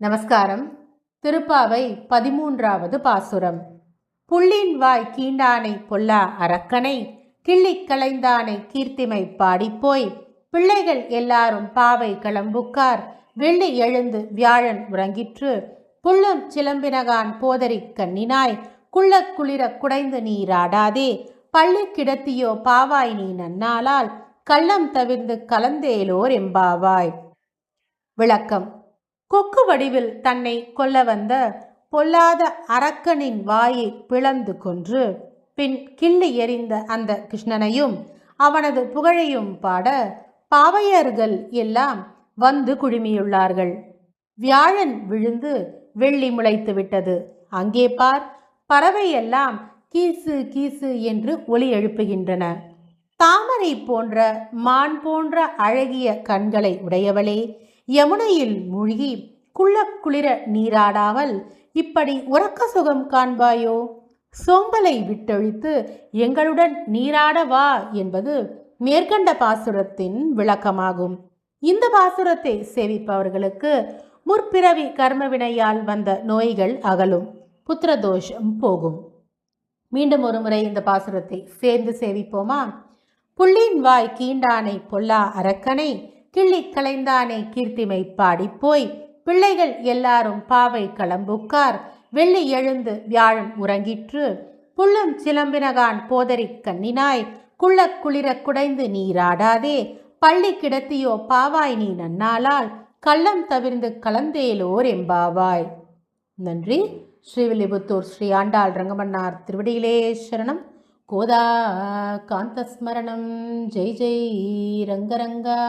நமஸ்காரம். திருப்பாவை 13வது பாசுரம். புள்ளின் வாய் கீண்டானை பொல்லா அரக்கனை கிள்ளிக் களைந்தானை கீர்த்திமை பாடிப்போய் பிள்ளைகள் எல்லாரும் பாவை களம்புக்கார் வெள்ளி எழுந்து வியாழன் உறங்கிற்று புள்ளம் சிலம்பினகான் போதரி கண்ணினாய் குள்ளக் குளிர குடைந்து நீராடாதே பள்ளி கிடத்தியோ பாவாய் நீ நன்னாளால் கள்ளம் தவிர்ந்து கலந்தேலோர் எம்பாவாய். விளக்கம். கொக்கு வடிவில் தன்னை கொல்ல வந்த பொல்லாத அரக்கனின் வாயை பிளந்து கொன்று பின் கிள்ளி எறிந்த அந்த கிருஷ்ணனையும் அவனது புகழையும் பாட பாவையர்கள் எல்லாம் வந்து குழுமியுள்ளார்கள். வியாழன் விழுந்து வெள்ளி முளைத்து விட்டது. அங்கே பார், பறவையெல்லாம் கீசு கீசு என்று ஒலி எழுப்புகின்றன. தாமரை போன்ற மான் போன்ற அழகிய கண்களை உடையவளே, யமுனையில் மூழ்கி குளிர நீராடாமல் இப்படி உறக்க சுகம் காண்பாயோ? சோம்பலை விட்டொழித்து எங்களுடன் நீராட வா என்பது மேற்கண்ட பாசுரத்தின் விளக்கமாகும். இந்த பாசுரத்தை சேவிப்பவர்களுக்கு முற்பிறவி கர்மவினையால் வந்த நோய்கள் அகலும், புத்திரதோஷம் போகும். மீண்டும் ஒரு முறை இந்த பாசுரத்தை சேர்ந்து சேவிப்போமா? புள்ளின் வாய் கீண்டானை பொல்லா அரக்கனை கிள்ளி களைந்தானை கீர்த்திமை பாடிப்போய் பிள்ளைகள் எல்லாரும் பாவை களம்புக்கார் வெள்ளி எழுந்து வியாழம் உறங்கிற்று புள்ளம் சிலம்பினகான் போதரி கண்ணினாய் குள்ளக் குளிர குடைந்து நீராடாதே பள்ளி கிடத்தியோ பாவாய் நீ நன்னாளால் கள்ளம் தவிர்ந்து கலந்தேலோர் எம்பாவாய். நன்றி. ஸ்ரீவில்லிபுத்தூர் ஸ்ரீ ஆண்டாள் ரங்கமன்னார் திருவடியிலே சரணம். கோதா காந்தஸ்மரணம். ஜெய் ஜெய் ரங்கரங்கா.